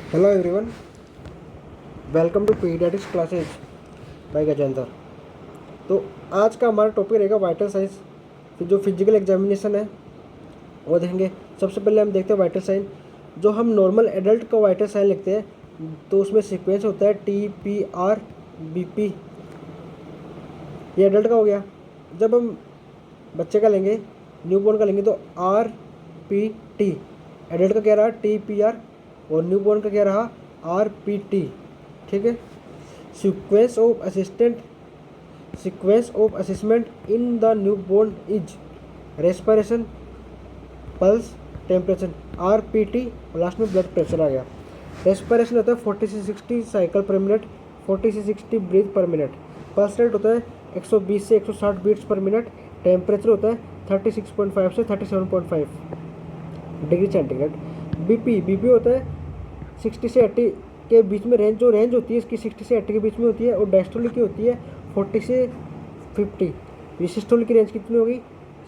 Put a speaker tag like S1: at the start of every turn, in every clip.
S1: Hello everyone, welcome to paediatrics classes by Gajendra. तो आज का हमारा टॉपिक रहेगा वाइटल साइंस। जो फिजिकल एग्जामिनेशन है वो देखेंगे। सबसे पहले हम देखते हैं वाइटल साइन। जो हम नॉर्मल एडल्ट का वाइटल साइन लिखते हैं तो उसमें सीक्वेंस होता है TPR BP। ये एडल्ट का हो गया। जब हम बच्चे का लेंगे, न्यूबॉर्न का लेंगे तो RPT। एडल्ट का क्या रहा TPR और न्यूबॉर्न का क्या रहा RPT। ठीक है। Sequence of assessment in the newborn is respiration, pulse, temperature. RPT और लास्ट में ब्लड प्रेशर आ गया। रेस्पिरेशन होता है 40 से 60 साइकिल पर मिनट, 40 से 60 ब्रीथ पर मिनट। पल्स रेट होता है 120 से 160 बीट्स पर मिनट। टेम्परेचर होता है 36.5 से 37.5 डिग्री सेंटीग्रेड। बीपी होता है 60 से 80 के बीच में रेंज। जो रेंज होती है इसकी 60 से 80 के बीच में होती है। और डायस्टोलिक की होती है 40 से 50। सिस्टोलिक की रेंज कितनी होगी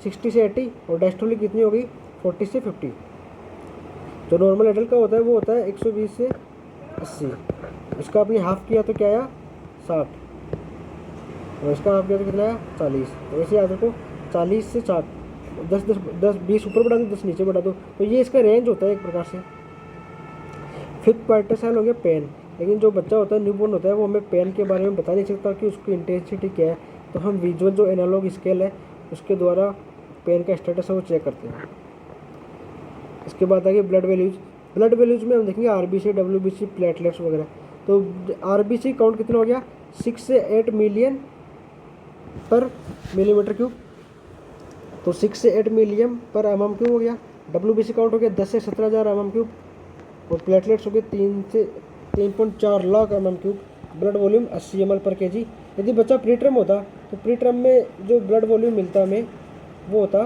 S1: 60 से 80 और डायस्टोलिक कितनी होगी 40 से 50। जो नॉर्मल एडल्ट का होता है वो होता है 120 से 80। इसका अपनी हाफ किया तो क्या आया 60 और इसका हाफ किया तो कितना आया 40। तो ऐसे याद रखो 40 से 60, 10 ऊपर बढ़ा दो 10 नीचे बढ़ा दो। तो ये इसका रेंज होता है एक प्रकार से। फिफ्थ वाइटल साइन हो गया पेन। लेकिन जो बच्चा होता है न्यूबॉर्न होता है वो हमें पेन के बारे में बता नहीं सकता कि उसकी इंटेंसिटी क्या है। तो हम विजुअल जो एनालॉग स्केल है उसके द्वारा पेन का स्टेटस है वो चेक करते हैं। इसके बाद आ गया ब्लड वैल्यूज। ब्लड वैल्यूज में हम देखेंगे RBC, WBC, प्लेटलेट्स वगैरह। तो RBC काउंट कितना हो गया 6 से 8 मिलियन पर मिलीमीटर क्यूब। तो 6 से 8 मिलियन पर mm क्यूब हो गया। WBC काउंट हो गया 10 से 17,000 mm क्यूब। और प्लेटलेट्स हो गए 3 से 3.4 lakh mm cube. Blood volume 80 ml पर kg। यदि बच्चा प्रीटर्म होता तो प्रीटर्म में जो ब्लड वॉल्यूम मिलता हमें वो होता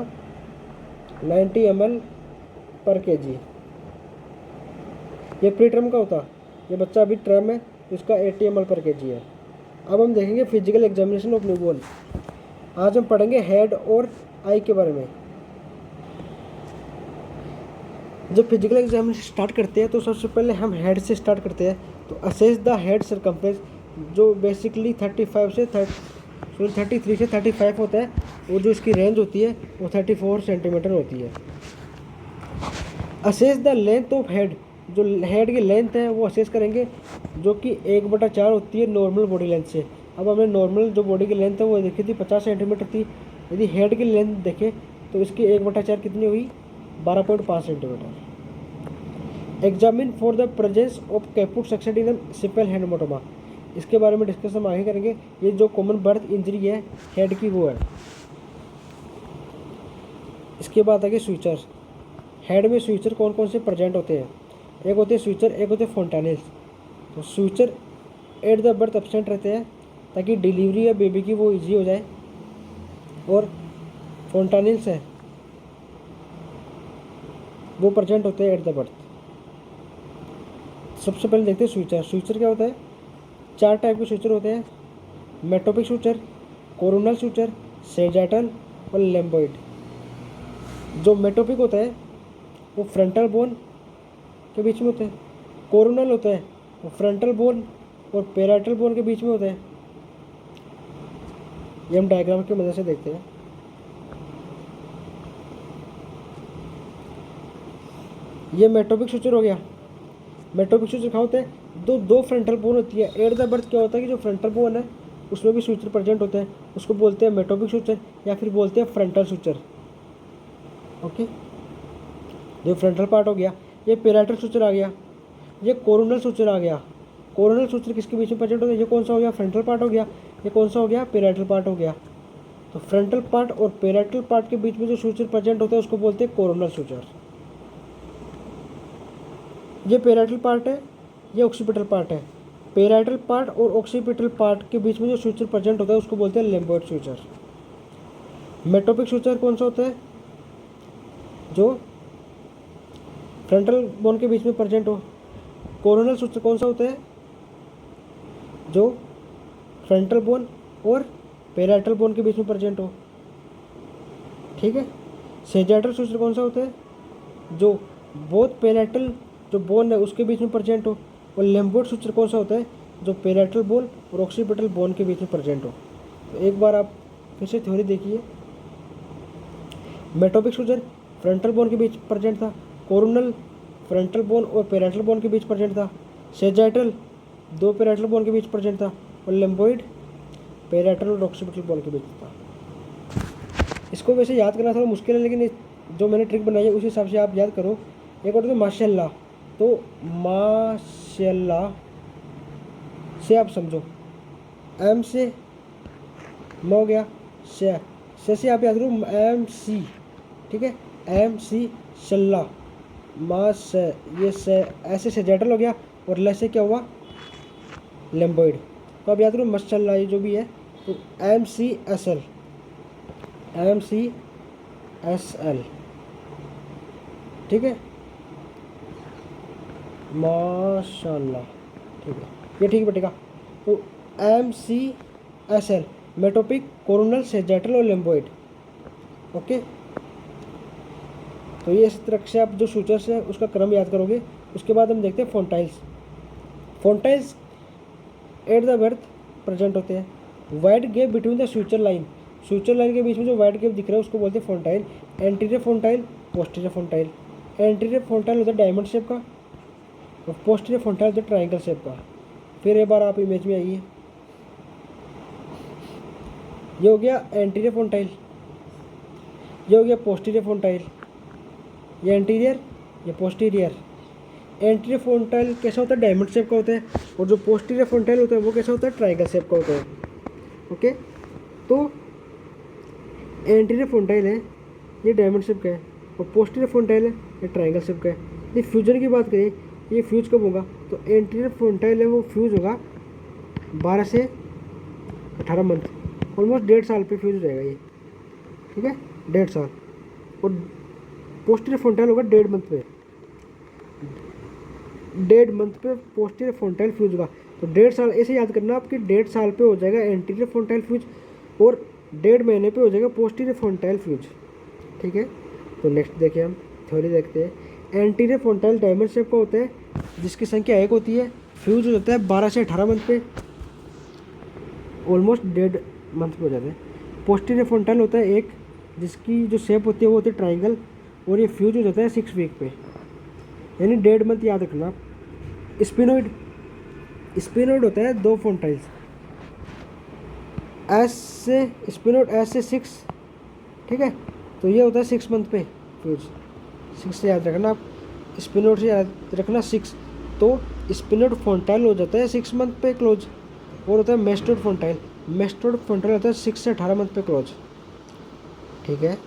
S1: 90 ml पर kg। ये प्रीटर्म का होता। ये बच्चा अभी टर्म है तो इसका 80 ml पर kg है। अब हम देखेंगे फिजिकल एग्जामिनेशन ऑफ न्यूबॉर्न। आज हम पढ़ेंगे हेड और आई के बारे में। जब फिजिकल एग्जामिनेशन स्टार्ट करते हैं तो सबसे पहले हम हेड से स्टार्ट करते हैं। तो असेस द हेड सरकमफ्रेंस, जो बेसिकली 33 से 35 होता है। और जो इसकी रेंज होती है वो 34 सेंटीमीटर होती है। Assess the length of head, जो हेड की लेंथ है वो असेस करेंगे जो कि 1/4 होती है नॉर्मल बॉडी लेंथ से। अब हमने नॉर्मल जो बॉडी की लेंथ है वो देखी थी 50 सेंटीमीटर थी। यदि हेड की लेंथ देखें तो इसकी 1/4 कितनी हुई 12.5 centimetre. Examine for the presence of caput section in सिपल haematoma. इसके बारे में डिस्कस हम आगे करेंगे। ये जो कॉमन बर्थ इंजरी है हेड की वो है। इसके बाद आगे स्विचर्स। हेड में स्विचर कौन कौन से प्रेजेंट होते हैं। एक होते हैं स्विचर, एक होते हैं फोंटानिल्स। तो switcher at the birth absent रहते हैं ताकि डिलीवरी या बेबी की वो इजी हो जाए। और फोंटानिल्स है वो प्रेजेंट होते हैं एट द बर्थ। सबसे पहले देखते हैं स्विचर। स्विचर क्या होता है 4 टाइप के स्विचर होते हैं। मेटोपिक स्विचर, कोरोनल स्विचर, सेजाइटल और लेम्बोइड। जो मेटोपिक होता है वो फ्रंटल बोन के बीच में होता है। कोरोनल होता है वो फ्रंटल बोन और पैराइटल बोन के बीच में होता है। ये हम डायग्राम की मदद से देखते हैं। ये मेटोपिक स्विचर हो गया। मेटोपिक स्विचर कहाँ होते हैं दो फ्रंटल बोन होती है। एट द बर्थ क्या होता है कि जो फ्रंटल बोन है उसमें भी स्विचर प्रेजेंट होते हैं। उसको बोलते हैं मेटोपिक स्विचर या फिर बोलते हैं फ्रंटल स्विचर। ओके, ये फ्रंटल पार्ट हो गया। ये पैराइटल स्विचर आ गया। ये कोरोनल स्विचर आ गया। कोरोनल स्विचर किसके बीच में प्रेजेंट होता है ये कौन सा हो गया फ्रंटल पार्ट हो गया। ये कौन सा हो गया पैराइटल पार्ट हो गया। तो फ्रंटल पार्ट और पैराइटल पार्ट के बीच में जो स्विचर प्रेजेंट होता है उसको बोलते हैं कोरोनल स्विचर। ये पैराइटल पार्ट है, ये ऑक्सीपिटल पार्ट है। पैराइटल पार्ट और ऑक्सीपिटल पार्ट के बीच में जो स्विचर प्रेजेंट होता है उसको बोलते हैं लेम्बोइड स्विचर। मेटोपिक स्विचर कौन सा होता है जो फ्रंटल बोन के बीच में प्रेजेंट हो। कोरोनल स्विचर कौन सा होता है जो फ्रंटल बोन और पैराइटल बोन के बीच में प्रेजेंट हो। ठीक है। सेजाइटल स्विचर कौन सा होता है जो बोथ पैराइटल जो बोन है उसके बीच में प्रेजेंट हो। और लेम्बोइड सूचर कौन सा होता है, जो पेराइटल बोन और ऑक्सीपिटल बोन के बीच में प्रेजेंट हो। तो एक बार आप फिर से थ्योरी देखिए। मेटोपिक सूचर फ्रंटल बोन के बीच प्रेजेंट था, कोरोनल फ्रंटल बोन और पेराइटल बोन के बीच प्रेजेंट था, सेजाइटल दो पेराइटल बोन के बीच प्रेजेंट था, और लेम्बोइड पेराइटल और ऑक्सीपिटल बोन के बीच था। इसको वैसे याद करना थोड़ा मुश्किल है, लेकिन जो मैंने ट्रिक बनाई है उस हिसाब से आप याद करो। एक और तो माशाल्लाह, तो माशाल्लाह से आप समझो, एम से म हो गया, से आप याद करो एम सी, ठीक है, एम सी शल्ला, मा से ये से ऐसे सेजाइटल हो गया, और ल से क्या हुआ, लेम्बोइड। तो आप याद करो माशाल्लाह ये जो भी है, तो M C S L, M C S L, ठीक है, माशाल्लाह, ठीक है, ये ठीक बैठेगा। तो M C S L, metopic, coronal, sagittal और लेम्बोइड। ओके, तो ये इस तरह से आप जो सूचर्स है उसका क्रम याद करोगे। उसके बाद हम देखते हैं फोंटाइल्स। फोंटाइल्स एट द बर्थ प्रेजेंट होते हैं। Wide gap between the suture line, suture line के बीच में जो वाइड गैप दिख रहा है उसको बोलते हैं fontanelle. Anterior fontanelle, posterior fontanelle. Anterior fontanelle होता है डायमंड शेप का, और पोस्टीरियर फोंटाइल होता है ट्राइंगल शेप का। फिर एक बार आप इमेज में आइए, ये हो गया एंटीरियर फोंटाइल, ये हो गया पोस्टीरियर फोंटाइल, ये एंटीरियर, ये पोस्टीरियर। एंटीरियर फोंटाइल कैसा होता है, डायमंड शेप का होता है, और जो पोस्टीरियर फोंटाइल होता है वो कैसा होता है, ट्राइंगल शेप का होता है। ओके, तो एंटीरियर फोंटाइल है ये डायमंड शेप का है, और पोस्टीरियर फोंटाइल है ये ट्राइंगल शेप का है। ये फ्यूजन की बात करें, ये फ्यूज कब होगा, तो एंटीरियर फोंटाइल है वो फ्यूज होगा 12 से 18 मंथ, ऑलमोस्ट 1.5 साल पे फ्यूज हो जाएगा ये, ठीक है, 1.5 साल। और पोस्टीरियर फोंटाइल होगा 1.5 मंथ पे, 1.5 मंथ पे पोस्टीरियर फोंटाइल फ्यूज होगा। तो 1.5 साल ऐसे याद करना आपकी, 1.5 साल पे हो जाएगा एंटीरियर फोंटाइल फ्यूज, और 1.5 महीने पे हो जाएगा पोस्टीरियर फोंटाइल फ्यूज, ठीक है। तो नेक्स्ट देखिए, हम थ्योरी देखते हैं। एंटीरियर फोंटाइल डायमंड शेप का होता है, जिसकी संख्या 1 होती है, फ्यूज हो जाता है 12 से 18 मंथ पे, ऑलमोस्ट 1.5 मंथ पे हो जाता है। पोस्टीरियर फोंटाइल होता है 1, जिसकी जो शेप होती है वो होती है ट्राइंगल, और ये फ्यूज हो जाता है 6 वीक पे, यानी 1.5 मंथ याद रखना आप। स्पिनोइड, स्पिनोइड होता है 2 फोंटाइल्स, एस से स्पिनोइड, एस से 6, ठीक है, तो ये होता है 6 मंथ पे फ्यूज, 6 से याद रखना आप, स्पिनोइड से याद रखना 6। तो स्पिनोइड फोंटाइल हो जाता है 6 मंथ पे क्लोज, और होता है मेस्टोइड फोंटाइल, मेस्टोइड फोंटाइल होता है 6 से 18 मंथ पे क्लोज, ठीक है।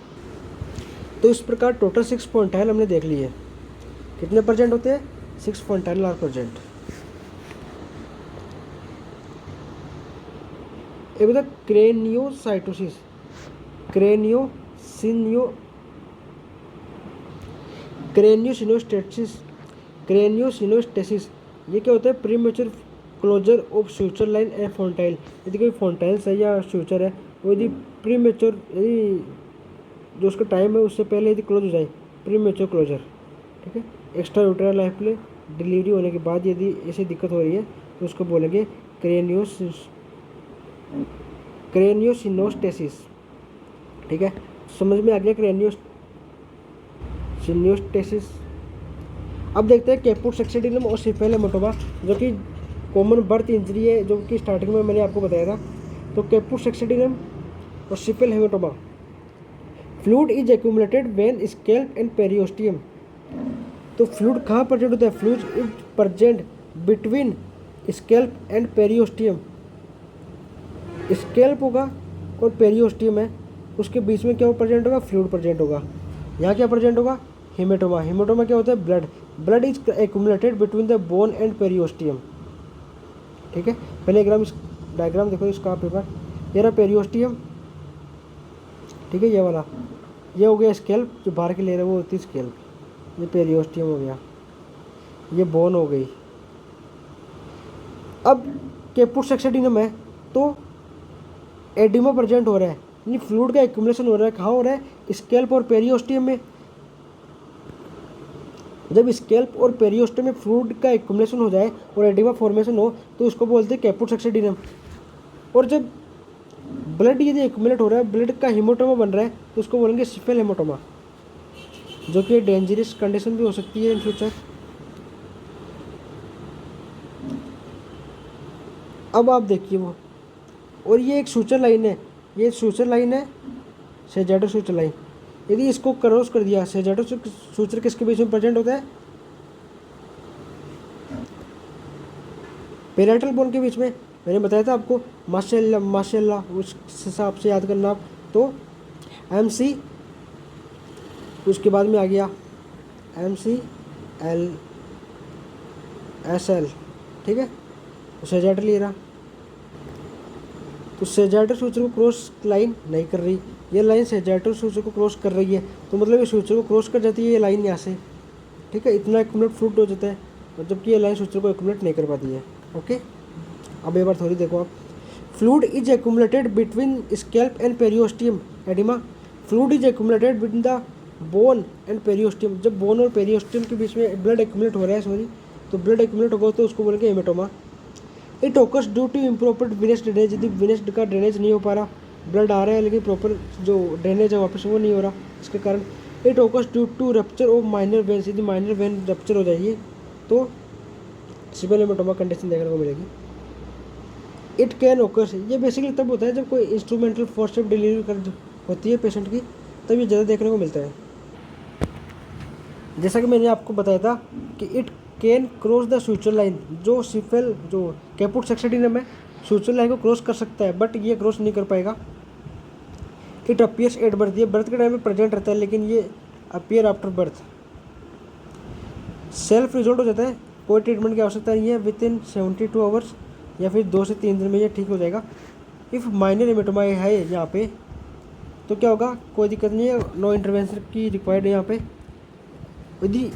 S1: तो इस प्रकार टोटल 6 फोंटाइल हमने देख लिए। कितने परसेंट होते हैं, 6 फोंटाइल आर प्रेजेंट। एक होता है क्रेनियोसाइटोसिस, क्रेनियोसिनोस्टेसिस, क्रेनियोसिनोस्टेसिस, ये क्या होता है, premature closure of suture line and fontanelle. यदि कोई फोंटाइल्स है या सूचर है, वो यदि प्रीमेच्योर, यदि जो उसका टाइम है उससे पहले यदि क्लोज हो जाए, प्रीमेच्योर क्लोजर, ठीक है। एक्स्ट्रा यूटेराइन लाइफ में डिलीवरी होने के बाद यदि ऐसी दिक्कत हो रही है तो उसको बोलेंगे क्रेनियोसिनोस्टेसिस, ठीक है। समझ में आ गया क्रेनियोसिनोस्टेसिस। अब देखते हैं कैपुट सेक्सेडिनम और सिफेल हेमाटोमा, जो कि कॉमन बर्थ इंजरी है, जो कि स्टार्टिंग में मैंने आपको बताया था। तो कैपुट सेक्सेडिनम और cephalhematoma, fluid is accumulated when scalp and periosteum. तो फ्लूइड कहाँ प्रेजेंट होता है, fluid is present between scalp and periosteum. Scalp होगा और पेरियोस्टियम है, उसके बीच में क्या प्रेजेंट होगा, फ्लूइड प्रेजेंट होगा। यहाँ क्या प्रेजेंट होगा, हेमेटोमा। हेमेटोमा क्या होता है, blood, blood is accumulated between the bone and periosteum, ठीक है। पहले डायग्राम देखो इसका पेपर, ये रहा पेरियोस्टियम, ठीक है, ये वाला, ये हो गया स्कैल्प, जो बाहर की लेयर है वो होती है स्कैल्प, ये पेरियोस्टियम हो गया, ये बोन हो गई। अब कैपुट सेक्सेडिनम है तो एडिमा प्रेजेंट हो रहा है, यानी फ्लूइड का एक्यूमुलेशन हो रहा है, कहाँ हो रहा है, स्कैल्प और पेरियोस्टियम में। जब स्कैल्प और पेरियोस्टम में फ्लूइड का एक्युमुलेशन हो जाए और एडिमा फॉर्मेशन हो तो उसको बोलते हैं कैपुट सक्सेडिनम। और जब ब्लड यदि एक्युमुलेट हो रहा है, ब्लड का हेमोटोमा बन रहा है, तो उसको बोलेंगे सिफेल हेमोटोमा, जो कि डेंजरस कंडीशन भी हो सकती है इन फ्यूचर। अब आप देखिए वो, और ये एक सूचर लाइन है, ये सूचर लाइन है सेजाटो सूचर लाइन। यदि इसको क्रॉस कर दिया, सेजाटो सूचर किसके बीच में प्रेजेंट होता है? पेराइटल बोन के बीच में। मैंने बताया था आपको माशाल्लाह उस हिसाब से याद करना आप। तो MC, उसके बाद में आ गया MCL/SL, ठीक है, तो सेजाटर ले रहा, तो सेजाटर सूचर को क्रॉस लाइन नहीं कर रही, ये लाइन सेजाटर सूचर को क्रॉस कर रही है, तो मतलब ये सूचर को क्रॉस कर जाती है ये लाइन यहाँ से, ठीक है, इतना एक्युमुलेट फ्लूइड हो जाता है, जबकि ये लाइन सूचर को एक्युमुलेट नहीं कर पाती है। ओके, अब एक बार थोड़ी देखो आप, fluid is accumulated between scalp and periosteum oedema. Fluid is accumulated between the bone and periosteum. जब बोन और पेरियोस्टियम के बीच में ब्लड एक्युमुलेट हो रहा है, सॉरी, तो ब्लड एक्युमुलेट होगा तो उसको बोलेंगे haematoma. It occurs due to improper venous drainage. यदि वीनस का ड्रेनेज नहीं हो पा रहा, ब्लड आ रहा है लेकिन प्रॉपर जो ड्रेनेज है वापस वो नहीं हो रहा, इसके कारण it occurs due to rupture of minor veins. यदि माइनर वेन रप्चर हो जाएगी तो सिविल हेमेटोमा कंडीशन देखने को मिलेगी। इट कैन ओकर्स, ये बेसिकली तब होता है जब कोई इंस्ट्रूमेंटल फोर्सेप्स डिलीवरी कर होती है पेशेंट की, तब ये ज़्यादा देखने को मिलता है। जैसा कि मैंने आपको बताया था कि it can cross the suture line, जो सिफेल जो कैपुट सक्सेडिनम है सूचर लाइन को क्रॉस कर सकता है, बट ये क्रॉस नहीं कर पाएगा। इट अपीयर्स एट बर्थ, ये बर्थ के टाइम में प्रेजेंट रहता है लेकिन ये appear after birth. Self result हो जाता है, कोई ट्रीटमेंट की आवश्यकता नहीं है, विद इन 72 आवर्स या फिर 2 से 3 दिन में ये ठीक हो जाएगा। इफ़ माइनर हेमेटोमा है यहाँ पे तो क्या होगा, कोई दिक्कत नहीं है, नो इंटरवेंशन की रिक्वायर्ड है यहाँ पे। यदि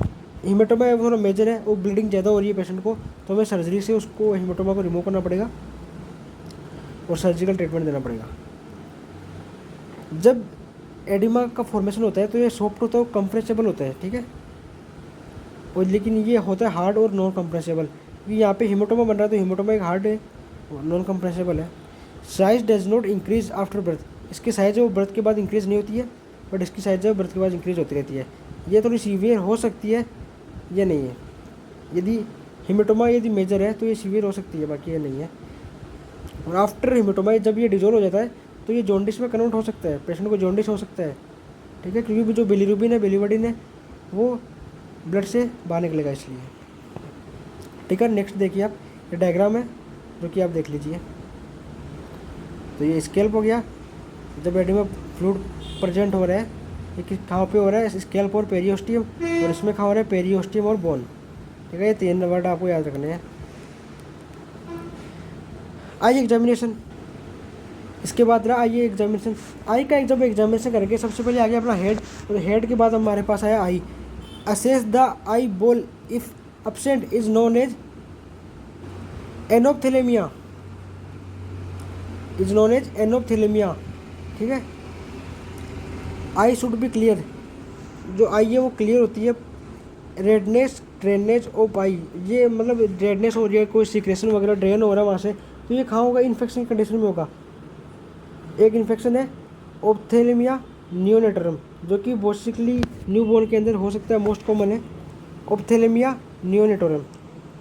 S1: हेमेटोमा थोड़ा मेजर है, वो ब्लीडिंग ज़्यादा हो रही है पेशेंट को, तो हमें सर्जरी से उसको हेमेटोमा को रिमूव करना पड़ेगा और सर्जिकल ट्रीटमेंट देना पड़ेगा। जब एडिमा का फॉर्मेशन होता है तो ये सॉफ्ट होता है, कंप्रेसेबल होता है, ठीक है, और लेकिन ये होता है हार्ड और नॉन कंप्रेसेबल। यहाँ पे हेमेटोमा बन रहा है तो हेमेटोमा एक हार्ड है, नॉन कंप्रेसेबल है। Size does not increase after birth, इसकी साइज है वो बर्थ के बाद इंक्रीज नहीं होती है, बट इसकी साइज है बर्थ के बाद इंक्रीज होती रहती है। ये थोड़ी सीवियर हो सकती है, ये नहीं है। यदि हेमेटोमा यदि मेजर है तो ये सीवियर हो सकती है, बाकी ये नहीं है। और आफ्टर हेमेटोमा जब ये डिजोल्व हो जाता है तो ये जॉन्डिस में कन्वर्ट हो सकता है, पेशेंट को जॉन्डिस हो सकता है, ठीक है, क्योंकि जो बिलीरुबिन है, बिलीवर्डिन है, वो ब्लड से बाहर निकलेगा इसलिए, ठीक है। नेक्स्ट देखिए आप, ये डायग्राम है जो कि आप देख लीजिए। तो ये स्कैल्प हो गया, जब एडिमा फ्लूइड प्रेजेंट हो रहा है, ये कहाँ पे हो रहा है, स्कैल्प और पेरियोस्टियम, और इसमें कहाँ हो रहा है, पेरियोस्टियम और बोन, ठीक है। ये 3 वर्ड आपको याद रखने हैं। आई एग्जामिनेशन, इसके बाद रहा आई एग्जामिनेशन। आई का जब एग्जामिनेशन करेंगे, सबसे पहले आ गया अपना हेड, और हेड के बाद हमारे पास आया eye. Assess the eyeball if absent is known as anophthalmia, is known as anophthalmia, ठीक है। आई शुड बी क्लियर, जो आई है वो क्लियर होती है। रेडनेस, ड्रेनेज ऑफ आई, ये मतलब रेडनेस हो रही है, कोई सिक्रेशन वगैरह ड्रेन हो रहा है वहाँ से, तो ये कहाँ होगा, इन्फेक्शन कंडीशन में होगा। एक इन्फेक्शन है ऑप्थेलेमिया नियोनेटरम, जो कि बेसिकली न्यूबॉर्न के अंदर हो सकता है, मोस्ट कॉमन है ophthalmia neonatorum,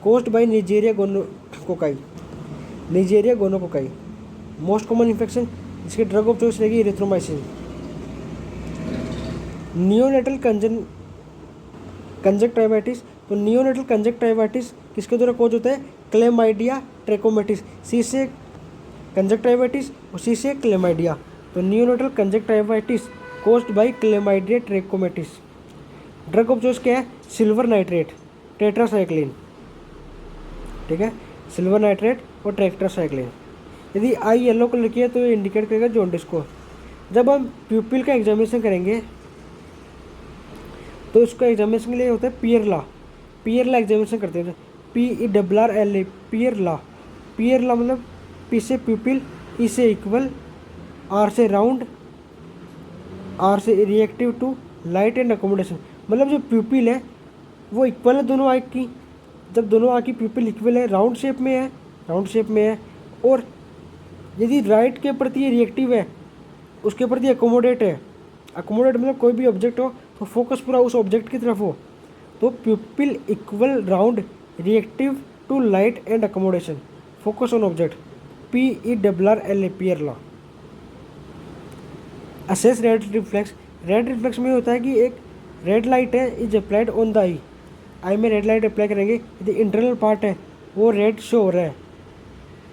S1: caused by Neisseria gonococci, Neisseria gonococci most common infection, जिसके ड्रग ऑफ चॉइस रहेगी इरिथ्रोमाइसिन। नियोनेटल कंजक्टिवाइटिस, तो नियोनेटल कंजक्टिवाइटिस किसके द्वारा कोज होता है, क्लेमाइडिया ट्रेकोमेटिस, सी से कंजक्टिवाइटिस और सी से क्लेमाइडिया। तो neonatal conjunctivitis caused by chlamydia ट्रेकोमेटिस। Drug of choice क्या है, सिल्वर नाइट्रेट, टेट्रासाइक्लिन, ठीक है, सिल्वर नाइट्रेट और टेट्रासाइक्लिन। यदि आई येलो कलर की है तो ये इंडिकेट करेगा जॉन्डिस को। जब हम प्यूपिल का एग्जामिनेशन करेंगे तो उसका एग्जामिनेशन के लिए होता है पियरला, पियरला एग्जामिनेशन करते हैं, PERRLA, पियरला। पियरला मतलब पी से प्यूपिल, ई से इक्वल, आर से राउंड, आर से reactive to light and accommodation. मतलब जो प्यूपिल है वो इक्वल है दोनों आँख की। जब दोनों आँख की प्यूपिल इक्वल है, राउंड शेप में है, और यदि राइट के प्रति ये रिएक्टिव है, उसके प्रति अकोमोडेट है, अकोमोडेट मतलब कोई भी ऑब्जेक्ट हो तो फोकस पूरा उस ऑब्जेक्ट की तरफ हो, तो pupil equal round reactive to light and accommodation, focus on object, PERRLA पियर लॉ। Assess red reflex, red reflex में होता है कि एक रेड लाइट है is applied on the eye में रेड लाइट अप्लाई करेंगे, यदि इंटरनल पार्ट है वो रेड शो हो रहा है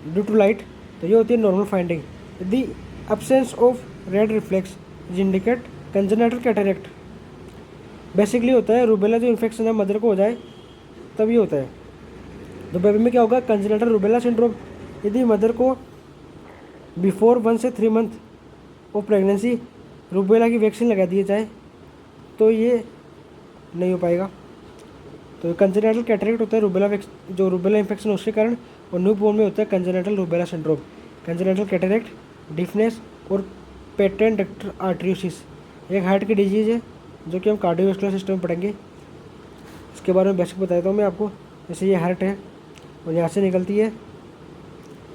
S1: ड्यू टू लाइट, तो ये होती है नॉर्मल फाइंडिंग। यदि absence of red reflex is indicate congenital cataract. Basically होता है रूबेला जो इन्फेक्शन है मदर को हो जाए तब ये होता है। तो बेबी में क्या होगा, कंजेनिटल रूबेला सिंड्रोम। यदि मदर को बिफोर 1 से 3 मंथ ऑफ प्रेगनेंसी रूबेला की वैक्सीन लगा दी जाए तो ये नहीं हो पाएगा। तो कंजेनिटल कैटरेक्ट होता है रूबेला जो रूबेला इन्फेक्शन उसके कारण, और न्यू बोर्न में होता है congenital rubella syndrome. Congenital cataract, deafness और पेटेंट डक्टर आर्ट्रियोसिस एक हार्ट की डिजीज़ है जो कि हम कार्डियोवास्कुलर सिस्टम में पढ़ेंगे। इसके बारे में बेसिक बताता हूँ मैं आपको। जैसे ये हार्ट है और यहाँ से निकलती है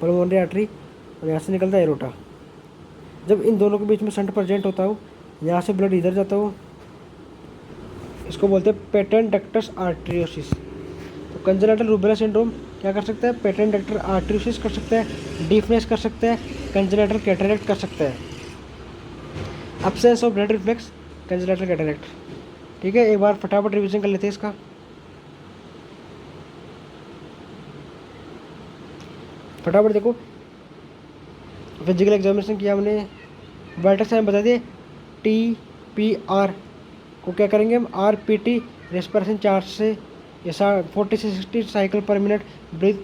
S1: पल्मोनरी आर्टरी और यहाँ से निकलता है एरोटा। जब इन दोनों के बीच में शंट प्रेजेंट होता हो, यहाँ से ब्लड इधर जाता हो, इसको बोलते हैं पेटेंट डक्टस आर्ट्रियोसिस। तो कंजेनिटल रूबेला सिंड्रोम क्या कर सकता है, पेटेंट डक्टर आर्ट्रियोसिस कर सकता है, डीफनेस कर सकता है, कंजेनिटल कैटरेक्ट कर सकता है। Absence of red reflex, congenital cataract. ठीक है, एक बार फटाफट रिवीजन कर लेते हैं इसका। फटाफट देखो, फिजिकल एग्जामिनेशन किया हमने, वाइटल साइन बता दिए, TPR को क्या करेंगे हम, RPT रेस्पिरेशन 4 से या 40 से 60 साइकिल पर मिनट, ब्रीथ,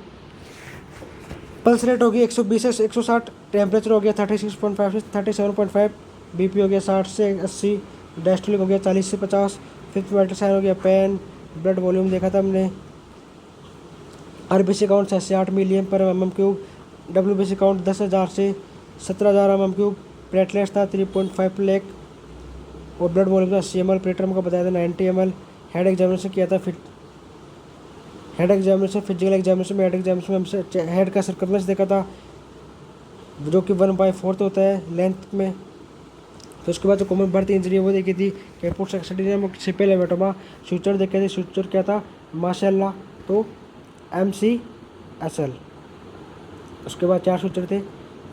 S1: पल्स रेट होगी 120 से 160, टेम्परेचर हो गया 36.5 से 37.5, BP हो गया 60 से 80, डायस्टोलिक हो गया 40 से 50, फिफ्थ वाइटल साइन हो गया पेन, ब्लड वॉल्यूम देखा था हमने, RBC काउंट 7 से 8 मिलियन पर mm3, WBC काउंट 10,000 से 17,000 mm3, प्लेटलेट्स था 3.5 लाख और ब्लड वॉल्यूम था 80 ml, प्लेटरम का बताया था 90 ml। हेड एग्जामिनेशन किया था, हेड एग्जामिनेशन फिजिकल एग्जामिनेशन में, हेड एग्जामिनेशन में हमसे हेड का सर्कमफरेंस देखा था जो कि 1/4 होता है लेंथ में। तो उसके बाद जो कॉमन बर्थ इंजरी वो देखी थी, कैपुट सेक्सटिनियम सिपेल हेमाटोमा, सूचर देखे थे, सूचर क्या था, माशाल्लाह तो MCSL। उसके बाद 4 सूचर थे,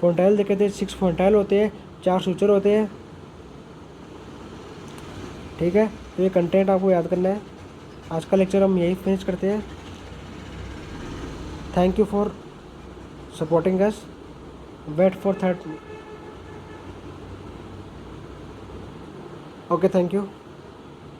S1: फोंटाइल देखे थे, 6 फोंटाइल होते हैं, 4 सूचर होते हैं। ठीक है, तो ये कंटेंट आपको याद करना है। आज का लेक्चर हम यही फिनिश करते हैं। Thank you for supporting us, wait for third. Okay, thank you.